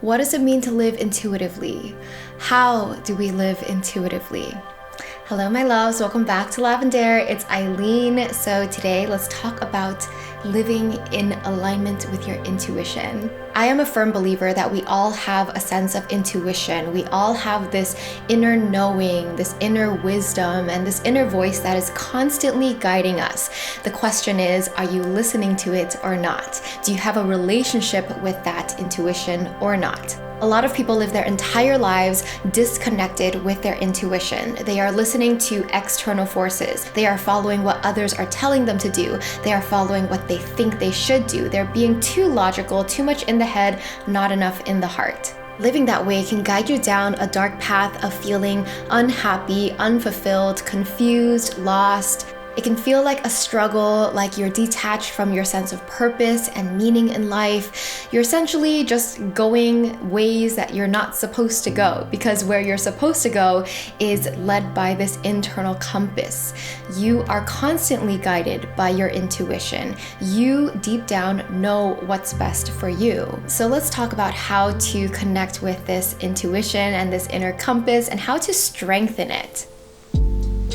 What does it mean to live intuitively? How do we live intuitively? Hello, my loves. Welcome back to Lavendaire. It's Aileen. So today, let's talk about living in alignment with your intuition. I am a firm believer that we all have a sense of intuition. We all have this inner knowing, this inner wisdom, and this inner voice that is constantly guiding us. The question is, are you listening to it or not? Do you have a relationship with that intuition or not? A lot of people live their entire lives disconnected with their intuition. They are listening to external forces. They are following what others are telling them to do. They are following what they think they should do. They're being too logical, too much in the head, not enough in the heart. Living that way can guide you down a dark path of feeling unhappy, unfulfilled, confused, lost. It can feel like a struggle, like you're detached from your sense of purpose and meaning in life. You're essentially just going ways that you're not supposed to go, because where you're supposed to go is led by this internal compass. You are constantly guided by your intuition. You deep down know what's best for you. So let's talk about how to connect with this intuition and this inner compass and how to strengthen it.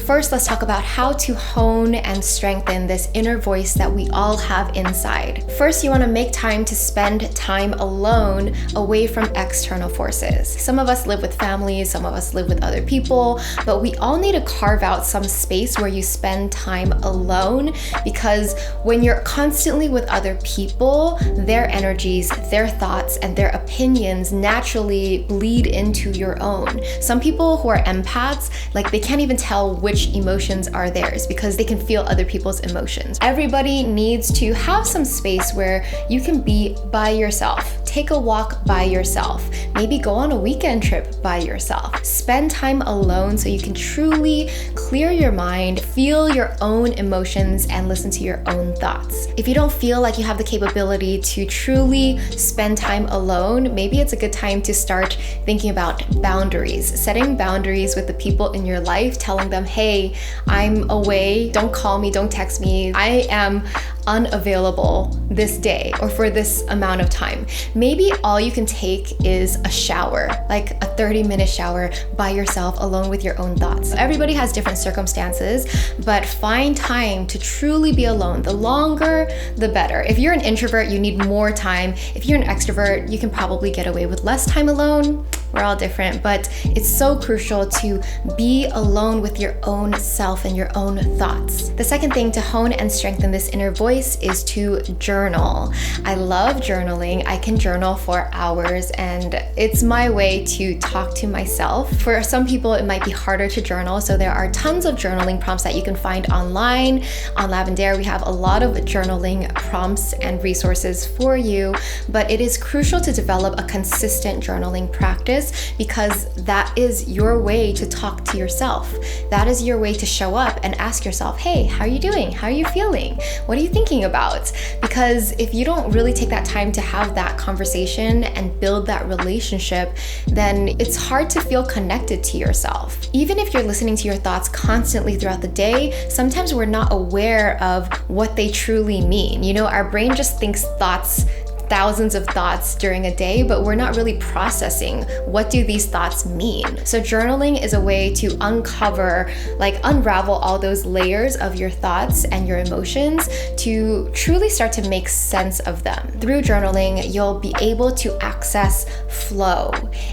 First, let's talk about how to hone and strengthen this inner voice that we all have inside. First, you want to make time to spend time alone, away from external forces. Some of us live with families, some of us live with other people, but we all need to carve out some space where you spend time alone, because when you're constantly with other people, their energies, their thoughts, and their opinions naturally bleed into your own. Some people who are empaths, like they can't even tell which emotions are theirs because they can feel other people's emotions. Everybody needs to have some space where you can be by yourself. Take a walk by yourself. Maybe go on a weekend trip by yourself. Spend time alone so you can truly clear your mind, feel your own emotions, and listen to your own thoughts. If you don't feel like you have the capability to truly spend time alone, maybe it's a good time to start thinking about boundaries. Setting boundaries with the people in your life, telling them, hey, I'm away, don't call me, don't text me, I am unavailable this day or for this amount of time. Maybe all you can take is a shower, like a 30-minute shower by yourself alone with your own thoughts. Everybody has different circumstances, but find time to truly be alone. The longer, the better. If you're an introvert, you need more time. If you're an extrovert, you can probably get away with less time alone. We're all different, but it's so crucial to be alone with your own self and your own thoughts. The second thing to hone and strengthen this inner voice is to journal. I love journaling. I can journal for hours, and it's my way to talk to myself. For some people, it might be harder to journal, so there are tons of journaling prompts that you can find online. On Lavendaire, we have a lot of journaling prompts and resources for you, but it is crucial to develop a consistent journaling practice, because that is your way to talk to yourself. That is your way to show up and ask yourself, hey, how are you doing? How are you feeling? What are you thinking about? Because if you don't really take that time to have that conversation and build that relationship, then it's hard to feel connected to yourself. Even if you're listening to your thoughts constantly throughout the day, sometimes we're not aware of what they truly mean. You know, our brain just thinks thoughts, thousands of thoughts during a day, but we're not really processing what do these thoughts mean. So journaling is a way to unravel all those layers of your thoughts and your emotions to truly start to make sense of them. Through journaling, you'll be able to access flow.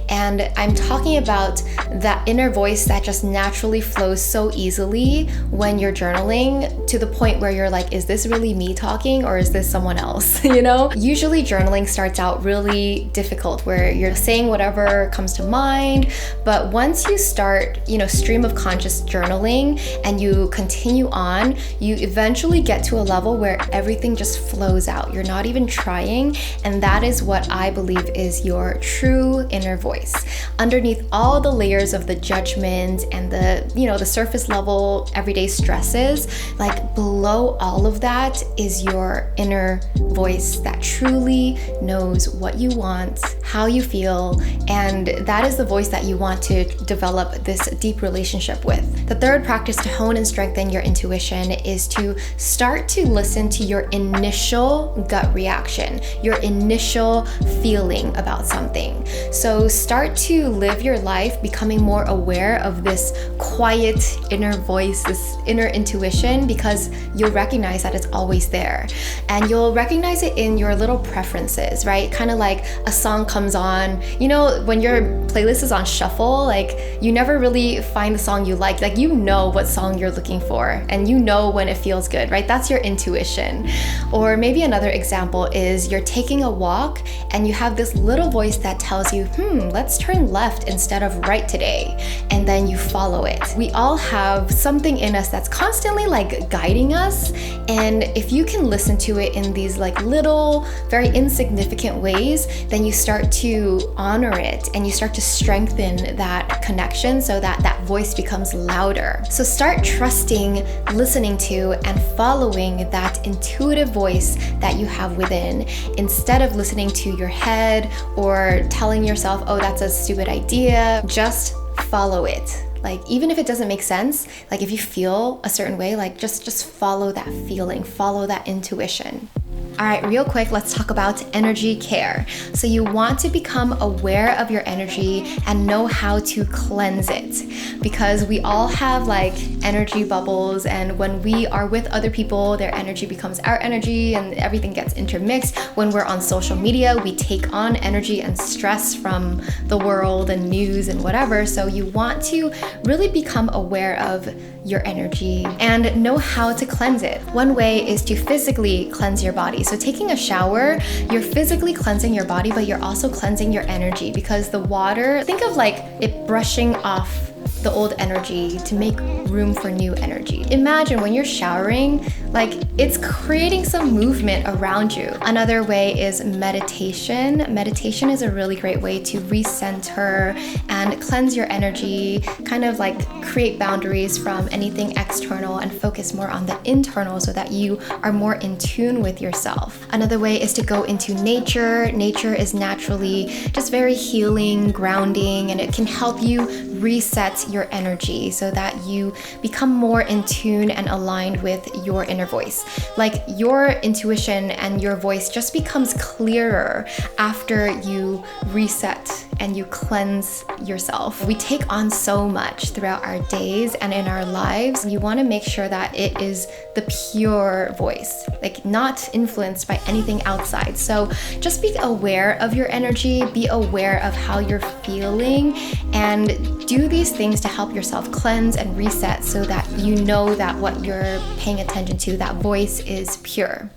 And I'm talking about that inner voice that just naturally flows so easily when you're journaling, to the point where you're like, is this really me talking or is this someone else? You know? Usually journaling starts out really difficult, where you're saying whatever comes to mind, but once you start, stream of conscious journaling and you continue on, you eventually get to a level where everything just flows out. You're not even trying, and that is what I believe is your true inner voice. Underneath all the layers of the judgment and the surface level everyday stresses, like But below all of that is your inner voice that truly knows what you want, how you feel, and that is the voice that you want to develop this deep relationship with. The third practice to hone and strengthen your intuition is to start to listen to your initial gut reaction, your initial feeling about something. So start to live your life becoming more aware of this quiet inner voice, this inner intuition, because you'll recognize that it's always there. And you'll recognize it in your little preferences, right? Kind of like a song comes on, you know, when your playlist is on shuffle, like you never really find the song you like you know what song you're looking for and you know when it feels good, right? That's your intuition. Or maybe another example is you're taking a walk and you have this little voice that tells you, let's turn left instead of right today. And then you follow it. We all have something in us that's constantly like guiding us. And if you can listen to it in these like little, very insignificant ways, then you start to honor it and you start to strengthen that connection so that that voice becomes louder. So start trusting, listening to, and following that intuitive voice that you have within instead of listening to your head or telling yourself, oh, that's a stupid idea. Just follow it. Like, even if it doesn't make sense, like if you feel a certain way, like just follow that feeling, follow that intuition. All right, real quick, let's talk about energy care. So you want to become aware of your energy and know how to cleanse it, because we all have like energy bubbles, and when we are with other people, their energy becomes our energy and everything gets intermixed. When we're on social media, we take on energy and stress from the world and news and whatever. So you want to really become aware of your energy and know how to cleanse it. One way is to physically cleanse your body. So taking a shower, you're physically cleansing your body, but you're also cleansing your energy, because the water, think of like it brushing off the old energy to make room for new energy. Imagine when you're showering, like it's creating some movement around you. Another way is meditation. Meditation is a really great way to recenter and cleanse your energy, kind of like create boundaries from anything external and focus more on the internal so that you are more in tune with yourself. Another way is to go into nature. Nature is naturally just very healing, grounding, and it can help you reset your energy so that you become more in tune and aligned with your inner voice. Like your intuition and your voice just becomes clearer after you reset and you cleanse yourself. We take on so much throughout our days and in our lives. You want to make sure that it is the pure voice, like not influenced by anything outside. So just be aware of your energy, be aware of how you're feeling, and do these things to help yourself cleanse and reset so that you know that what you're paying attention to, that voice, is pure.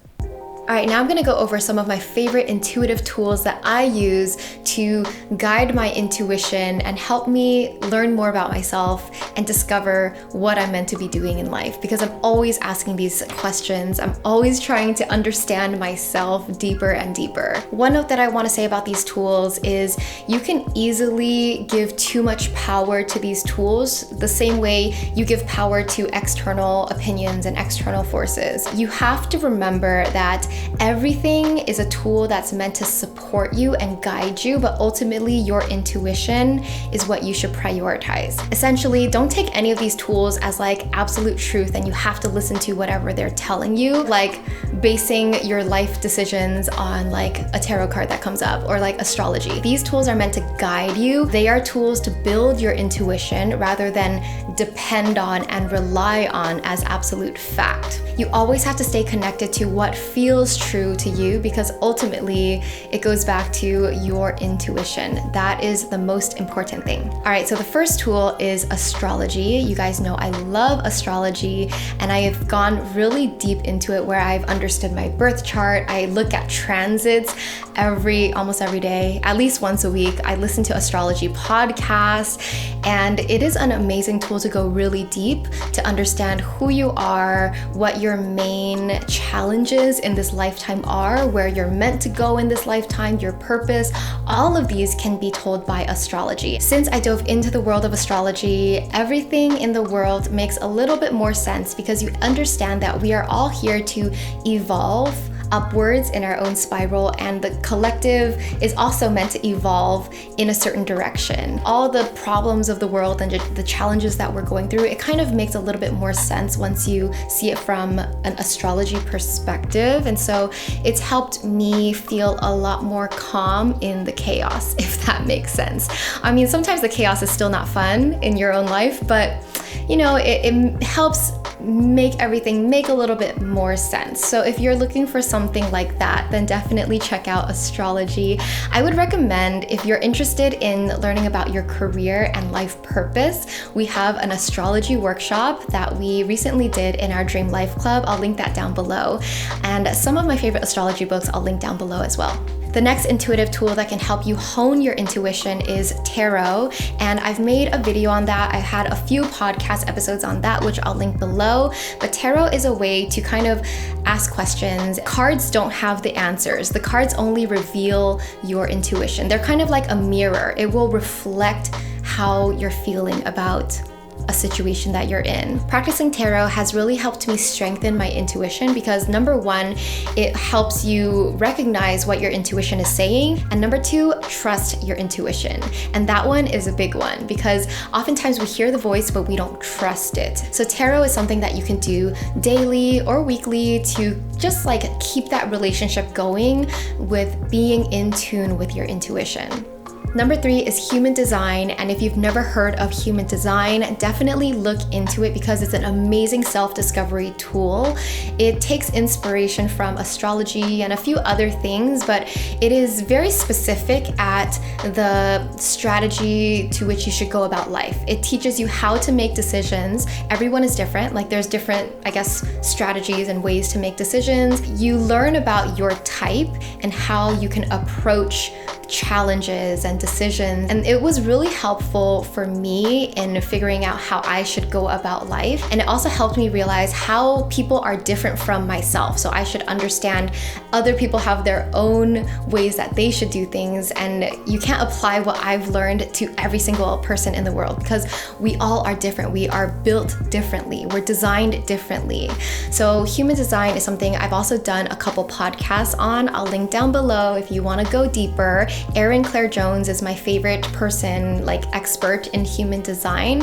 All right, now I'm gonna go over some of my favorite intuitive tools that I use to guide my intuition and help me learn more about myself and discover what I'm meant to be doing in life, because I'm always asking these questions. I'm always trying to understand myself deeper and deeper. One note that I wanna say about these tools is you can easily give too much power to these tools the same way you give power to external opinions and external forces. You have to remember that everything is a tool that's meant to support you and guide you, but ultimately your intuition is what you should prioritize. Essentially, don't take any of these tools as like absolute truth and you have to listen to whatever they're telling you, like basing your life decisions on like a tarot card that comes up or like astrology. These tools are meant to guide you. They are tools to build your intuition rather than depend on and rely on as absolute fact. You always have to stay connected to what feels true to you, because ultimately it goes back to your intuition. That is the most important thing. All right, so the first tool is astrology. You guys know I love astrology, and I have gone really deep into it where I've understood my birth chart. I look at transits almost every day, at least once a week. I listen to astrology podcasts, and it is an amazing tool to go really deep to understand who you are, what your main challenges in this this lifetime are, where you're meant to go in this lifetime, your purpose, all of these can be told by astrology. Since I dove into the world of astrology, everything in the world makes a little bit more sense because you understand that we are all here to evolve upwards in our own spiral, and the collective is also meant to evolve in a certain direction. All the problems of the world and the challenges that we're going through, it kind of makes a little bit more sense once you see it from an astrology perspective. And so it's helped me feel a lot more calm in the chaos, if that makes sense. I mean, sometimes the chaos is still not fun in your own life, but you know, it helps make everything make a little bit more sense. So if you're looking for something like that, then definitely check out astrology. I would recommend, if you're interested in learning about your career and life purpose, we have an astrology workshop that we recently did in our Dream Life Club. I'll link that down below. And some of my favorite astrology books I'll link down below as well. The next intuitive tool that can help you hone your intuition is tarot, and I've made a video on that. I've had a few podcast episodes on that, which I'll link below. But tarot is a way to kind of ask questions. Cards don't have the answers. The cards only reveal your intuition. They're kind of like a mirror. It will reflect how you're feeling about a situation that you're in. Practicing tarot has really helped me strengthen my intuition because number one, it helps you recognize what your intuition is saying, and number two, trust your intuition. And that one is a big one because oftentimes we hear the voice but we don't trust it. So tarot is something that you can do daily or weekly to just like keep that relationship going with being in tune with your intuition. Number three is human design, and if you've never heard of human design, definitely look into it because it's an amazing self-discovery tool. It takes inspiration from astrology and a few other things, but it is very specific at the strategy to which you should go about life. It teaches you how to make decisions. Everyone is different, like there's different, I guess, strategies and ways to make decisions. You learn about your type and how you can approach challenges and decisions, and it was really helpful for me in figuring out how I should go about life. And it also helped me realize how people are different from myself, so I should understand other people have their own ways that they should do things, and you can't apply what I've learned to every single person in the world because we all are different. We are built differently, we're designed differently. So human design is something I've also done a couple podcasts on. I'll link down below if you want to go deeper. Erin Claire Jones is my favorite person, like expert in human design.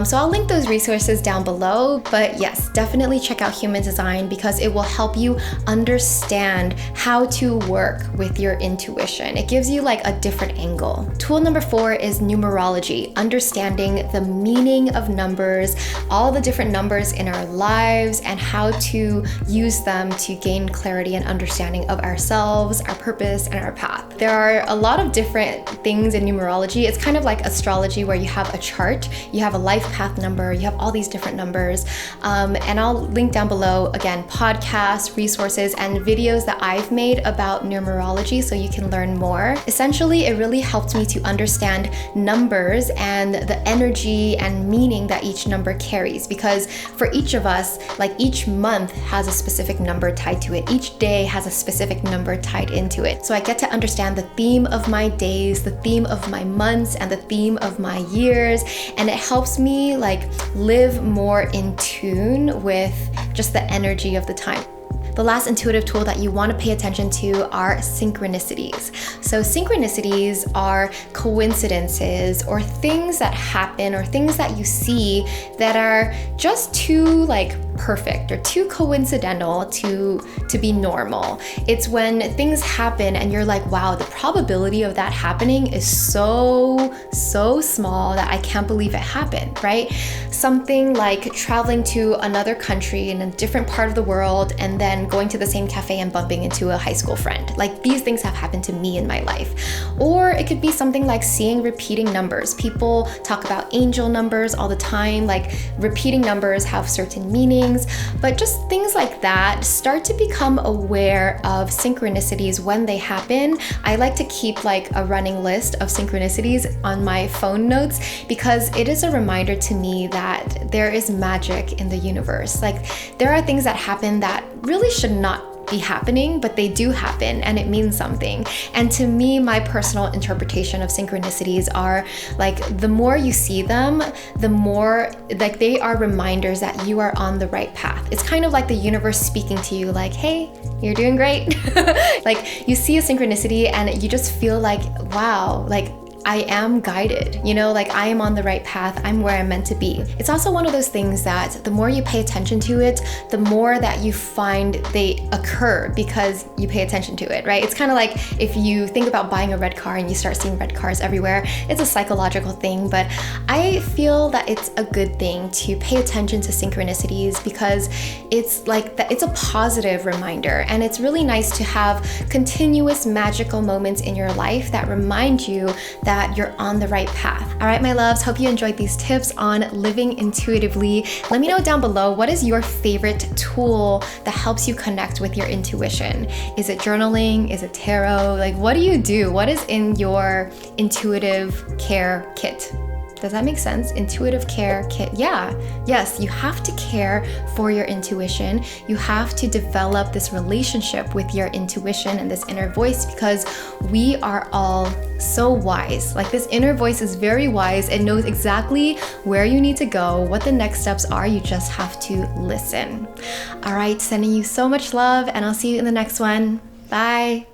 So I'll link those resources down below. But yes, definitely check out human design because it will help you understand how to work with your intuition. It gives you like a different angle. Tool number 4 is numerology, understanding the meaning of numbers, all the different numbers in our lives, and how to use them to gain clarity and understanding of ourselves, our purpose, and our path. There are a lot of different things in numerology. It's kind of like astrology where you have a chart, you have a life path number, you have all these different numbers. And I'll link down below, again, podcasts, resources, and videos that I've made about numerology so you can learn more. Essentially, it really helped me to understand numbers and the energy and meaning that each number carries, because for each of us, like each month has a specific number tied to it. Each day has a specific number tied into it. So I get to understand the theme of my days, the theme of my months, and the theme of my years, and it helps me like live more in tune with just the energy of the time. The last intuitive tool that you want to pay attention to are synchronicities. So synchronicities are coincidences or things that happen or things that you see that are just too like perfect or too coincidental to be normal. It's when things happen and you're like, wow, the probability of that happening is so small that I can't believe it happened, right? Something like traveling to another country in a different part of the world and then going to the same cafe and bumping into a high school friend. Like these things have happened to me in my life. Or it could be something like seeing repeating numbers. People talk about angel numbers all the time, like repeating numbers have certain meanings. But just things like that, start to become aware of synchronicities when they happen. I like to keep like a running list of synchronicities on my phone notes because it is a reminder to me that there is magic in the universe. Like there are things that happen that really should not be happening, but they do happen and it means something. And to me, my personal interpretation of synchronicities are like, the more you see them, the more like they are reminders that you are on the right path. It's kind of like the universe speaking to you like, hey, you're doing great. Like you see a synchronicity and you just feel like, wow, like I am guided, you know, like I am on the right path. I'm where I'm meant to be. It's also one of those things that the more you pay attention to it, the more that you find they occur because you pay attention to it, right? It's kind of like if you think about buying a red car and you start seeing red cars everywhere, it's a psychological thing, but I feel that it's a good thing to pay attention to synchronicities because it's like that, it's a positive reminder, and it's really nice to have continuous magical moments in your life that remind you that you're on the right path. All right, my loves, hope you enjoyed these tips on living intuitively. Let me know down below, what is your favorite tool that helps you connect with your intuition? Is it journaling? Is it tarot? Like, what do you do? What is in your intuitive care kit? Does that make sense? Intuitive care kit. Yeah. Yes, you have to care for your intuition. You have to develop this relationship with your intuition and this inner voice, because we are all so wise. Like, this inner voice is very wise. It knows exactly where you need to go, what the next steps are. You just have to listen. All right, sending you so much love, and I'll see you in the next one. Bye.